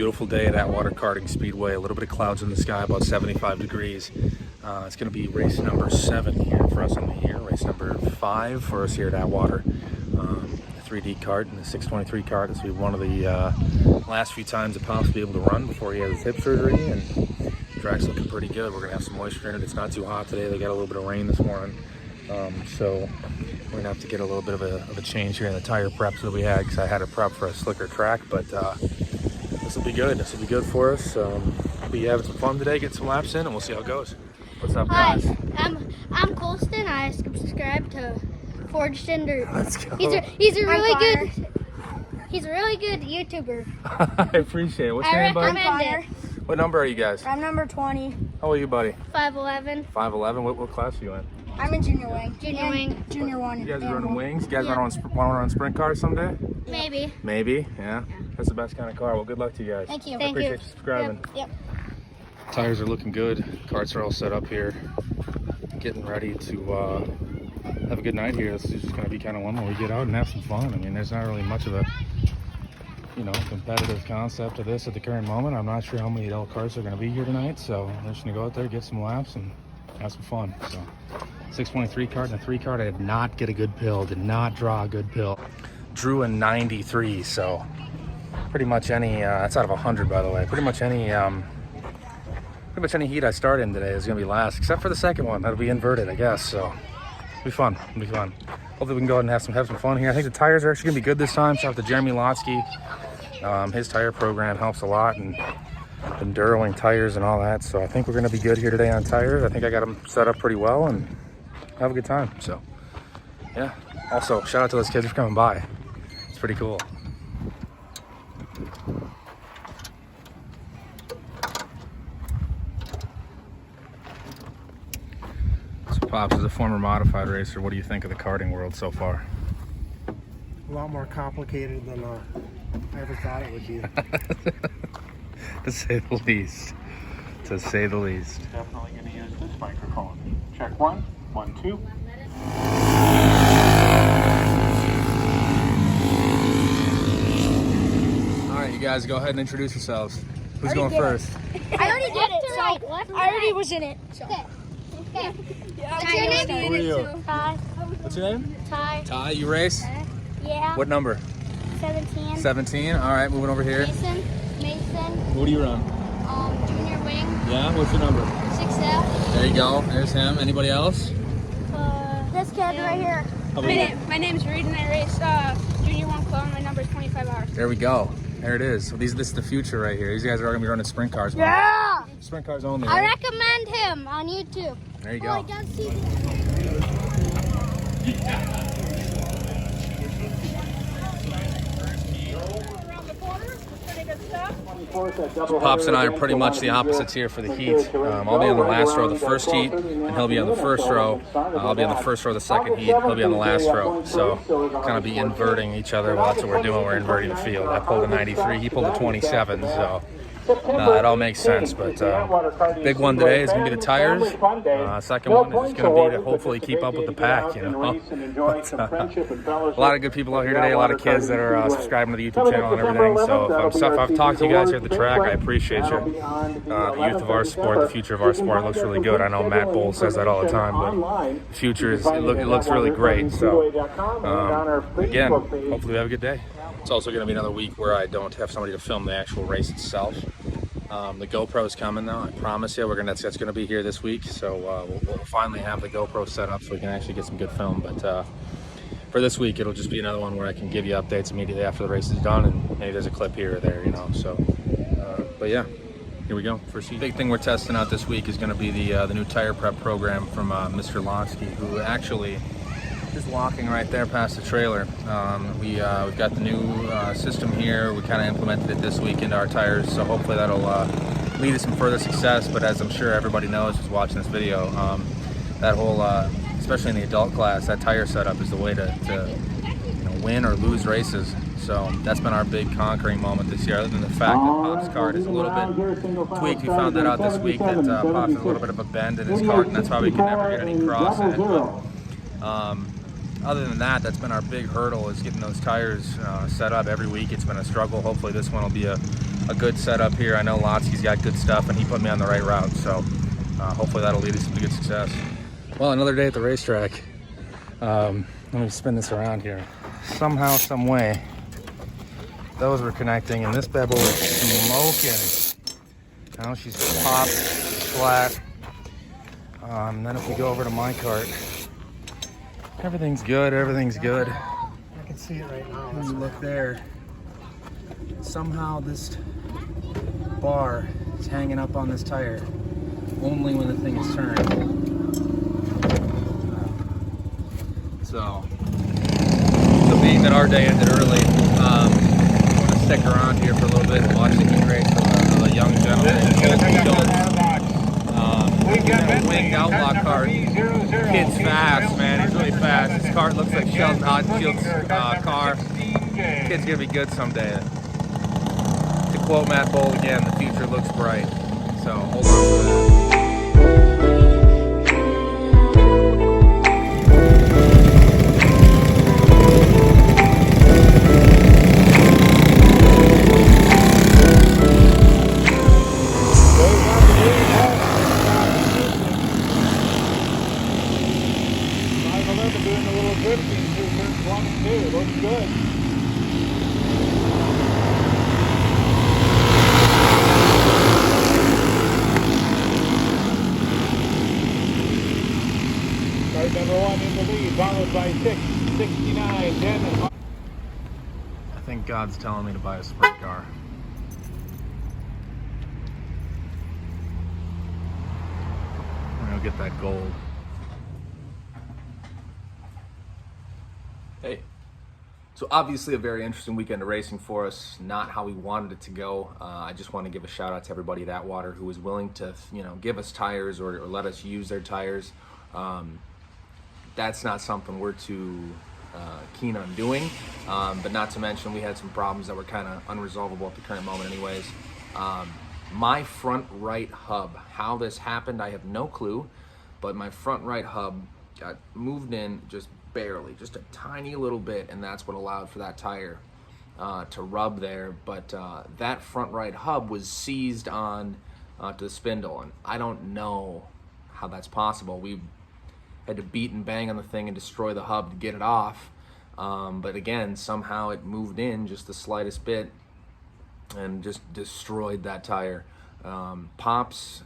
beautiful day at Atwater Karting Speedway. A little bit of clouds in the sky, about 75 degrees. It's going to be race number 7 here for us on the year. Race number 5 for us here at Atwater. The 3D kart and the 623 kart. This will be one of the last few times that Pop's be able to run before he has his hip surgery. And the track's looking pretty good. We're going to have some moisture in it. It's not too hot today. They got a little bit of rain this morning. So we're going to have to get a little bit of a change here in the tire preps that we had, because I had a prep for a slicker track. But this will be good. This will be good for us. We'll be having some fun today, get some laps in, and we'll see how it goes. What's up, guys? Hi, I'm Colsten. I subscribe to Forged Ender. Let's go. He's a really good. He's a really good YouTuber. I appreciate it. What's your name, buddy? Connor. What number are you guys? I'm number 20. How old are you, buddy? 5'11". 5'11". What class are you in? I'm in junior wing. Junior wing. Junior one. You guys are running wings? You guys want to run sprint cars someday? Maybe. Maybe, yeah. That's the best kind of car. Well, good luck to you guys. Thank you. I appreciate you subscribing. Yep. Tires are looking good. Carts are all set up here. Getting ready to have a good night here. This is just going to be kind of one where we get out and have some fun. I mean, there's not really much of a, competitive concept to this at the current moment. I'm not sure how many adult cars are going to be here tonight, so I'm just going to go out there, get some laps, and have some fun. So 623 kart and a 3 kart. I did not get a good pill, did not draw a good pill. Drew a 93, so pretty much any, that's out of 100 by the way, pretty much any heat I start in today is gonna be last, except for the second one. That'll be inverted, I guess, so it'll be fun, it'll be fun. Hopefully we can go ahead and have some fun here. I think the tires are actually gonna be good this time. Shout out to Jeremy Lotsky. His tire program helps a lot, and enduroing tires and all that, so I think we're gonna be good here today on tires. I think I got them set up pretty well and have a good time. So yeah, also shout out to those kids for coming by. It's pretty cool. So Pops, as a former modified racer, what do you think of the karting world so far? A lot more complicated than I ever thought it would be. To say the least. To say the least. Definitely going to use this microphone. Check 1, 1, 2. All right, you guys go ahead and introduce yourselves. Who's going first? I already did it, so I already was in it. So. Okay. What's your name? Who are you? Ty. What's your name? Ty. Ty, you race? Yeah. What number? 17. 17. All right, moving over here. Mason. What do you run? Junior wing. Yeah, what's your number? 6F. There you go. There's him. Anybody else? This kid right here. How about you? My name's Reed, and I race Junior 1 clone. My number is 25 hours. There we go. There it is. So this is the future right here. These guys are going to be running sprint cars. Yeah. Sprint cars only, I right? recommend him on YouTube. There you Oh, I go. don't see Pops and I are pretty much the opposites here for the heat. I'll be on the last row of the first heat, and he'll be on the first row. I'll be on the first row of the second heat. He'll be on the last row. So kind of be inverting each other. Well, that's what we're doing. We're inverting the field. I pulled a 93. He pulled a 27. So it all makes sense. But big one today is going to be the tires. Second one is just going to be to hopefully keep up with the pack. But, a lot of good people out here today. A lot of kids that are subscribing to the YouTube channel and everything. So if I've talked to you guys here at the track, I appreciate you. The youth of our sport, the future of our sport looks really good. I know Matt Bowles says that all the time, but the future it looks really great. So again, hopefully we have a good day. It's also going to be another week where I don't have somebody to film the actual race itself. The GoPro's coming though, I promise you. That's going to be here this week, so we'll finally have the GoPro set up so we can actually get some good film. But for this week, it'll just be another one where I can give you updates immediately after the race is done, and maybe there's a clip here or there, So, but yeah, here we go. First big thing we're testing out this week is going to be the new tire prep program from Mr. Lotsky, who actually is walking right there past the trailer. We've got the new system here. We kind of implemented it this week into our tires, so hopefully that'll lead to some further success. But as I'm sure everybody knows who's watching this video, that whole, especially in the adult class, that tire setup is the way to win or lose races. So that's been our big conquering moment this year, other than the fact that Pop's kart is a little bit tweaked. We found that out this week, that Pop's has a little bit of a bend in his kart, and that's why we can never get any cross in it. But, other than that, that's been our big hurdle, is getting those tires set up. Every week it's been a struggle. Hopefully this one will be a good setup here. I know Lotsky's got good stuff, and he put me on the right route, so hopefully that'll lead us to good success. Well, another day at the racetrack. Let me spin this around here. Somehow, some way, those were connecting, and this bad boy was smoking. Now she's popped, flat. Then if we go over to my cart, everything's good, everything's good. I can see it right now. When you look there, somehow this bar is hanging up on this tire only when the thing is turned. So being that our day ended early, I'm going to stick around here for a little bit and watch the heat race of a young gentleman. Winged outlaw cart. Kid's fast, man. He's really fast. His cart looks like Sheldon Hodgkind's car. Kid's going to be good someday. To quote Matt Bowl again, the future looks bright. So hold on to that. Doing a little drifting through turns 1 and 2. Looks good. Start number 1 in the lead, followed by 6, 69, 10, and 5. I think God's telling me to buy a sprint car. I'm gonna get that gold. Hey, so obviously a very interesting weekend of racing for us. Not how we wanted it to go. I just want to give a shout out to everybody at Atwater who was willing to, give us tires or let us use their tires. That's not something we're too keen on doing. But not to mention we had some problems that were kind of unresolvable at the current moment anyways. My front right hub, how this happened, I have no clue. But my front right hub got moved in just barely, just a tiny little bit, and that's what allowed for that tire to rub there. But that front right hub was seized on to the spindle, and I don't know how that's possible. We had to beat and bang on the thing and destroy the hub to get it off, but again, somehow it moved in just the slightest bit and just destroyed that tire. Pops,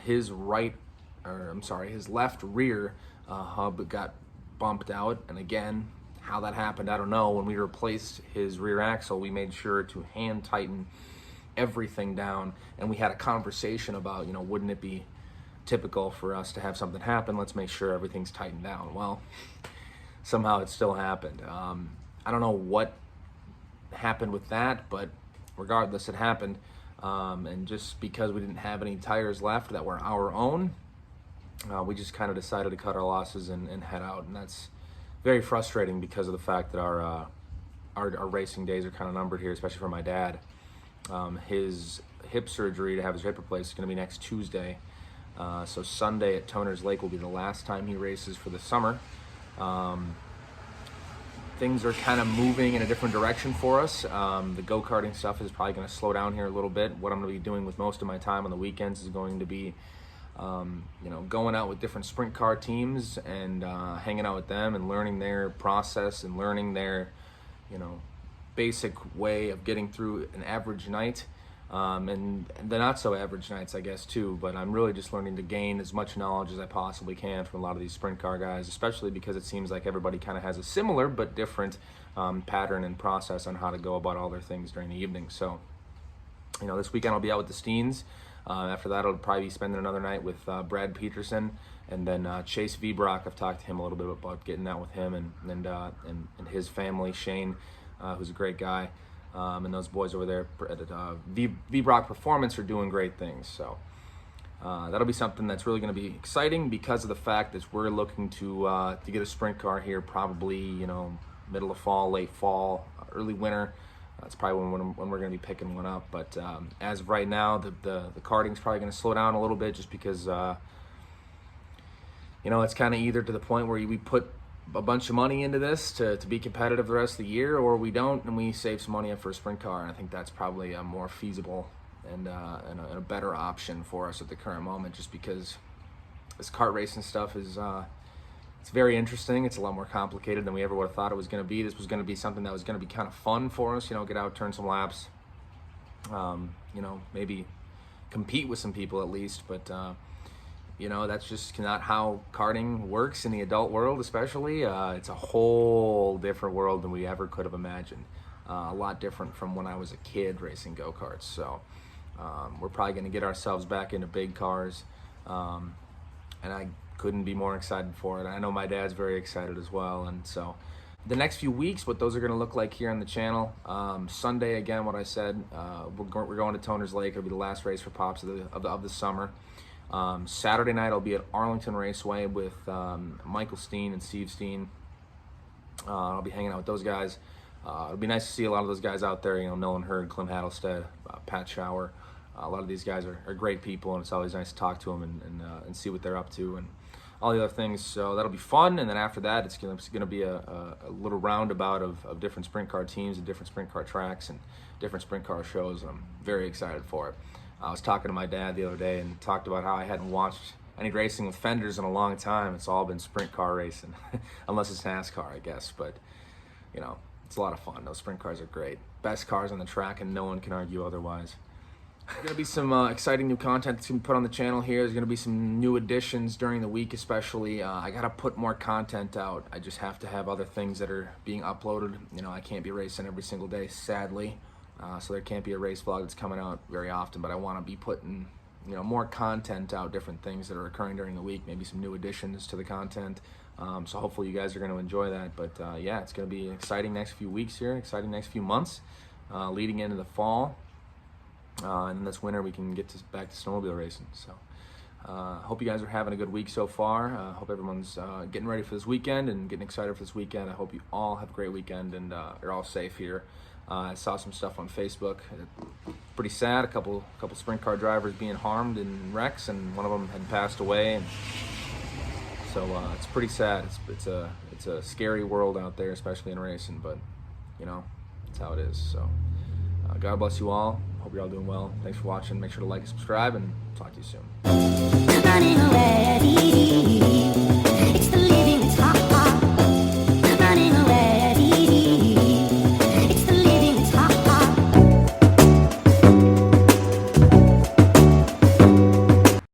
his left rear hub got bumped out, and again, how that happened, I don't know. When we replaced his rear axle, we made sure to hand tighten everything down, and we had a conversation about, wouldn't it be typical for us to have something happen? Let's make sure everything's tightened down. Well, somehow it still happened. I don't know what happened with that, but regardless, it happened. And just because we didn't have any tires left that were our own, we just kind of decided to cut our losses and head out, and that's very frustrating because of the fact that our racing days are kind of numbered here, especially for my dad. His hip surgery to have his hip replaced is going to be next Tuesday, so Sunday at Toner's Lake will be the last time he races for the summer. Things are kind of moving in a different direction for us. The go-karting stuff is probably going to slow down here a little bit. What I'm going to be doing with most of my time on the weekends is going to be going out with different sprint car teams and hanging out with them and learning their process and learning their, basic way of getting through an average night, and the not so average nights, I guess, too. But I'm really just learning to gain as much knowledge as I possibly can from a lot of these sprint car guys, especially because it seems like everybody kind of has a similar but different pattern and process on how to go about all their things during the evening. So, this weekend I'll be out with the Steens. After that, I'll probably be spending another night with Brad Peterson, and then Chase Vbrock. I've talked to him a little bit about getting out with him and his family, Shane, who's a great guy, and those boys over there at Vbrock Performance are doing great things. So that'll be something that's really going to be exciting because of the fact that we're looking to get a sprint car here, probably middle of fall, late fall, early winter. That's probably when we're going to be picking one up. But as of right now, the karting's probably going to slow down a little bit just because, it's kind of either to the point where we put a bunch of money into this to be competitive the rest of the year, or we don't and we save some money up for a sprint car. And I think that's probably a more feasible and a better option for us at the current moment, just because this kart racing stuff is it's very interesting. It's a lot more complicated than we ever would have thought it was going to be. This was going to be something that was going to be kind of fun for us, get out, turn some laps, maybe compete with some people at least, but that's just not how karting works in the adult world, especially. It's a whole different world than we ever could have imagined. A lot different from when I was a kid racing go-karts. So we're probably going to get ourselves back into big cars, and I couldn't be more excited for it. I know my dad's very excited as well. And so the next few weeks, what those are going to look like here on the channel. Sunday, again, what I said, we're going to Toner's Lake. It'll be the last race for Pops of the summer. Saturday night, I'll be at Arlington Raceway with Michael Steen and Steve Steen. I'll be hanging out with those guys. It'll be nice to see a lot of those guys out there. Nolan Hurd, Clem Hattlestead, Pat Shower. A lot of these guys are great people, and it's always nice to talk to them and see what they're up to and all the other things. So that'll be fun. And then after that, it's gonna be a little roundabout of different sprint car teams and different sprint car tracks and different sprint car shows, and I'm very excited for it. I was talking to my dad the other day and talked about how I hadn't watched any racing with fenders in a long time. It's all been sprint car racing, unless it's NASCAR, I guess. But it's a lot of fun. Those sprint cars are great. Best cars on the track, and no one can argue otherwise. There's going to be some exciting new content that's going to be put on the channel here. There's going to be some new additions during the week, especially. I got to put more content out. I just have to have other things that are being uploaded. I can't be racing every single day, sadly. So there can't be a race vlog that's coming out very often, but I want to be putting more content out, different things that are occurring during the week, maybe some new additions to the content. So hopefully you guys are going to enjoy that. But yeah, it's going to be an exciting next few weeks here, exciting next few months, leading into the fall. And then this winter we can get back to snowmobile racing. So hope you guys are having a good week so far. Hope everyone's getting ready for this weekend and getting excited for this weekend. I hope you all have a great weekend and you're all safe here. I saw some stuff on Facebook. Pretty sad. A couple sprint car drivers being harmed in wrecks, and one of them had passed away. And so it's pretty sad. It's a scary world out there, especially in racing. But it's how it is. So God bless you all. Hope you're all doing well. Thanks for watching. Make sure to like and subscribe, and talk to you soon.